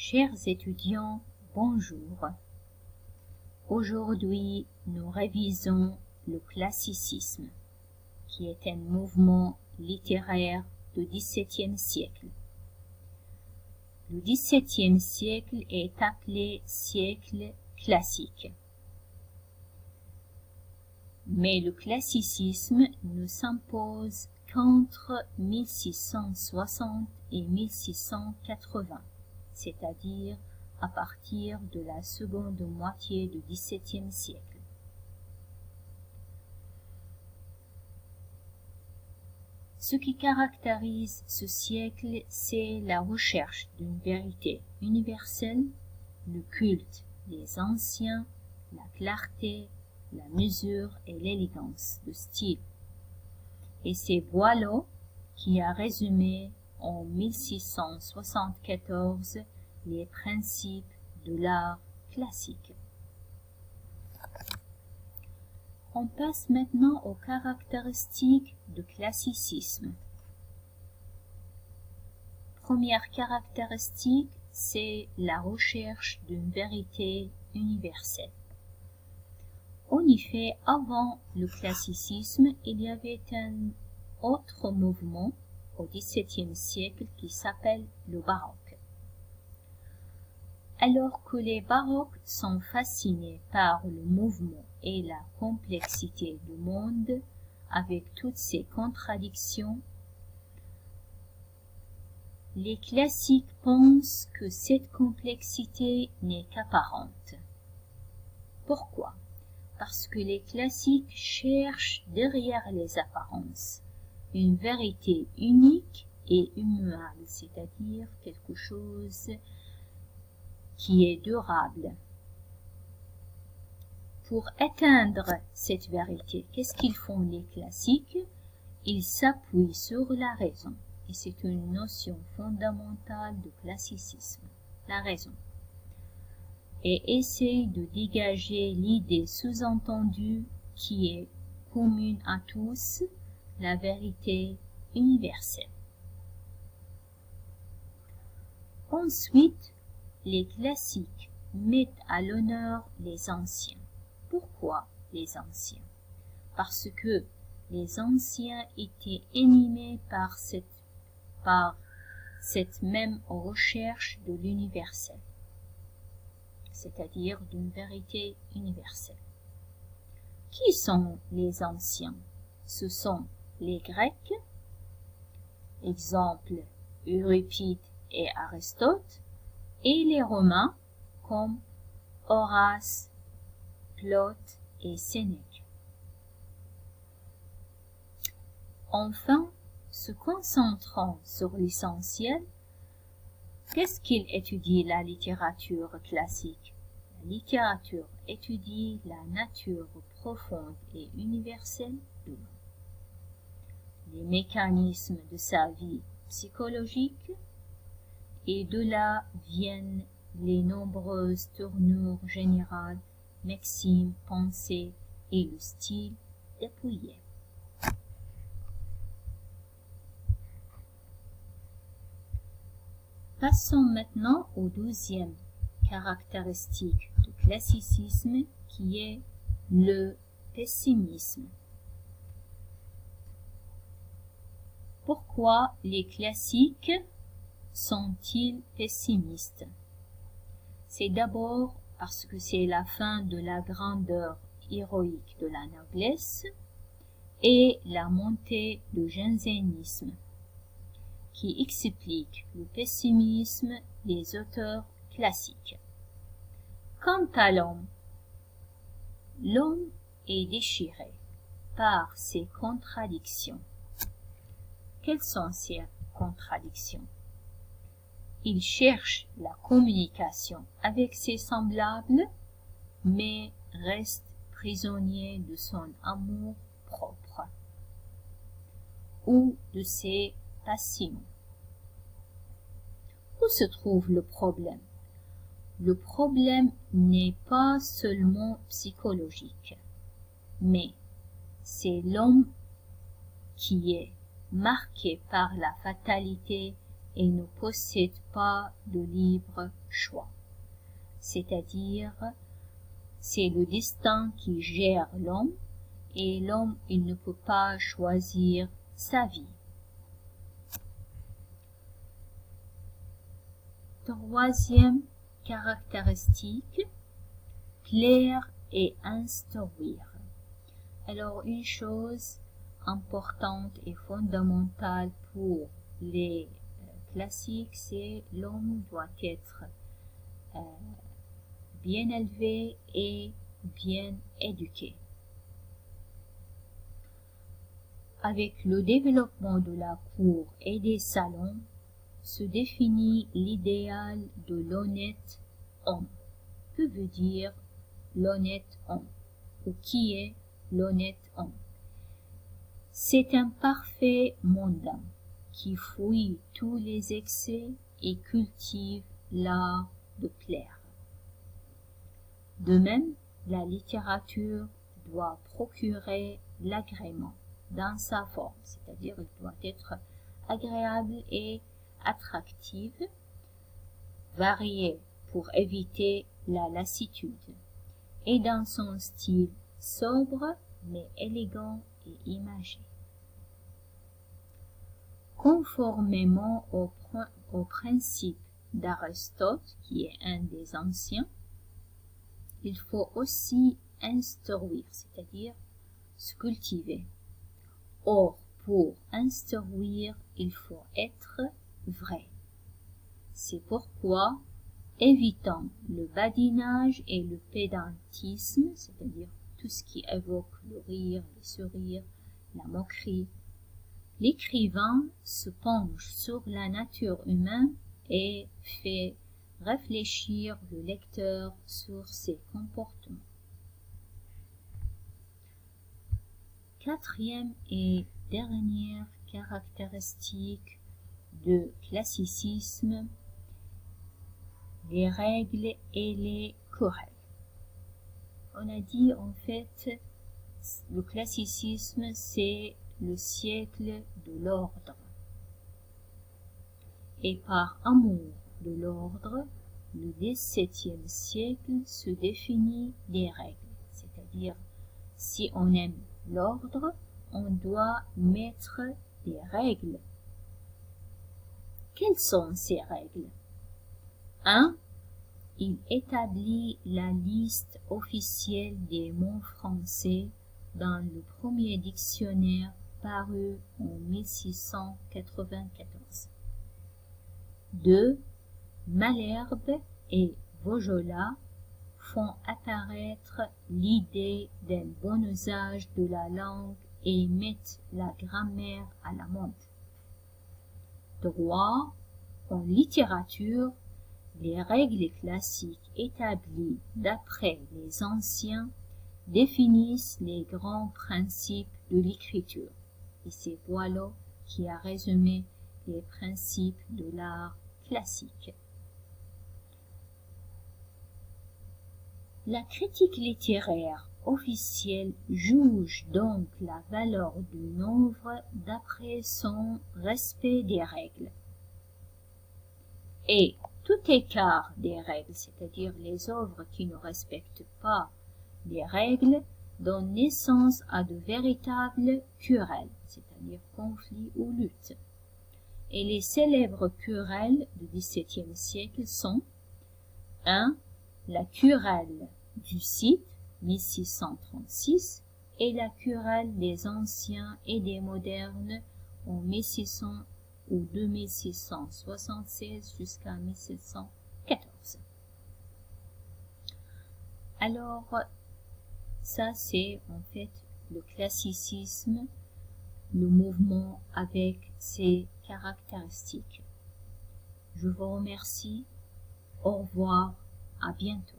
Chers étudiants, bonjour. Aujourd'hui, nous révisons le classicisme, qui est un mouvement littéraire du XVIIe siècle. Le XVIIe siècle est appelé siècle classique. Mais le classicisme ne s'impose qu'entre 1660 et 1680, c'est-à-dire à partir de la seconde moitié du XVIIe siècle. Ce qui caractérise ce siècle, c'est la recherche d'une vérité universelle, le culte des anciens, la clarté, la mesure et l'élégance de style. Et c'est Boileau qui a résumé en 1674 les principes de l'art classique. On passe maintenant aux caractéristiques du classicisme. Première caractéristique, c'est la recherche d'une vérité universelle. En effet, avant le classicisme, il y avait un autre mouvement au XVIIe siècle qui s'appelle le baroque. Alors que les baroques sont fascinés par le mouvement et la complexité du monde avec toutes ses contradictions, les classiques pensent que cette complexité n'est qu'apparente. Pourquoi? Parce que les classiques cherchent derrière les apparences une vérité unique et immuable, c'est-à-dire quelque chose qui est durable. Pour atteindre cette vérité, qu'est-ce qu'ils font les classiques? Ils s'appuient sur la raison, et c'est une notion fondamentale du classicisme, la raison, et essayent de dégager l'idée sous-entendue qui est commune à tous, la vérité universelle. Ensuite, les classiques mettent à l'honneur les anciens. Pourquoi les anciens? Parce que les anciens étaient animés par cette même recherche de l'universel, c'est-à-dire d'une vérité universelle. Qui sont les anciens? Ce sont les Grecs, exemple Euripide et Aristote, et les Romains comme Horace, Plaute et Sénèque. Enfin, se concentrant sur l'essentiel, qu'est-ce qu'il étudie la littérature classique? La littérature étudie la nature profonde et universelle de l'homme, les mécanismes de sa vie psychologique, et de là viennent les nombreuses tournures générales, maximes, pensées et le style dépouillé. Passons maintenant au 12e caractéristique du classicisme qui est le pessimisme. Pourquoi les classiques sont-ils pessimistes? C'est d'abord parce que c'est la fin de la grandeur héroïque de la noblesse et la montée du jansénisme qui explique le pessimisme des auteurs classiques. Quant à l'homme est déchiré par ses contradictions. Quelles sont ces contradictions? Il cherche la communication avec ses semblables, mais reste prisonnier de son amour propre ou de ses passions. Où se trouve le problème? Le problème n'est pas seulement psychologique, mais c'est l'homme qui est marqué par la fatalité et ne possède pas de libre choix. C'est-à-dire, c'est le destin qui gère l'homme et l'homme, il ne peut pas choisir sa vie. Troisième caractéristique, plaire et instruire. Alors, une chose importante et fondamentale pour les classiques, c'est l'homme doit être bien élevé et bien éduqué. Avec le développement de la cour et des salons, se définit l'idéal de l'honnête homme. Que veut dire l'honnête homme? Ou qui est l'honnête homme? C'est un parfait mondain qui fuit tous les excès et cultive l'art de plaire. De même, la littérature doit procurer l'agrément dans sa forme, c'est-à-dire elle doit être agréable et attractive, variée pour éviter la lassitude, et dans son style sobre mais élégant et imagé. Conformément au principe d'Aristote, qui est un des anciens, il faut aussi instruire, c'est-à-dire se cultiver. Or, pour instruire, il faut être vrai. C'est pourquoi, évitant le badinage et le pédantisme, c'est-à-dire tout ce qui évoque le rire, le sourire, la moquerie, l'écrivain se penche sur la nature humaine et fait réfléchir le lecteur sur ses comportements. Quatrième et dernière caractéristique de classicisme, les règles et les querelles. On a dit en fait, le classicisme c'est le siècle de l'ordre. Et par amour de l'ordre, le XVIIe siècle se définit des règles. C'est-à-dire, si on aime l'ordre, on doit mettre des règles. Quelles sont ces règles? 1. Il établit la liste officielle des mots français dans le premier dictionnaire paru en 1694. 2. Malherbe et Vaugelas font apparaître l'idée d'un bon usage de la langue et mettent la grammaire à la mode. 3. En littérature, les règles classiques établies d'après les anciens définissent les grands principes de l'écriture. Et c'est Boileau qui a résumé les principes de l'art classique. La critique littéraire officielle juge donc la valeur d'une œuvre d'après son respect des règles. Et tout écart des règles, c'est-à-dire les œuvres qui ne respectent pas les règles, donnent naissance à de véritables querelles, c'est-à-dire conflits ou luttes. Et les célèbres querelles du XVIIe siècle sont 1. La querelle du Cid, 1636, et la querelle des anciens et des modernes en 1600 ou de 1676 jusqu'à 1714. Alors, ça c'est en fait le classicisme, le mouvement avec ses caractéristiques. Je vous remercie. Au revoir. À bientôt.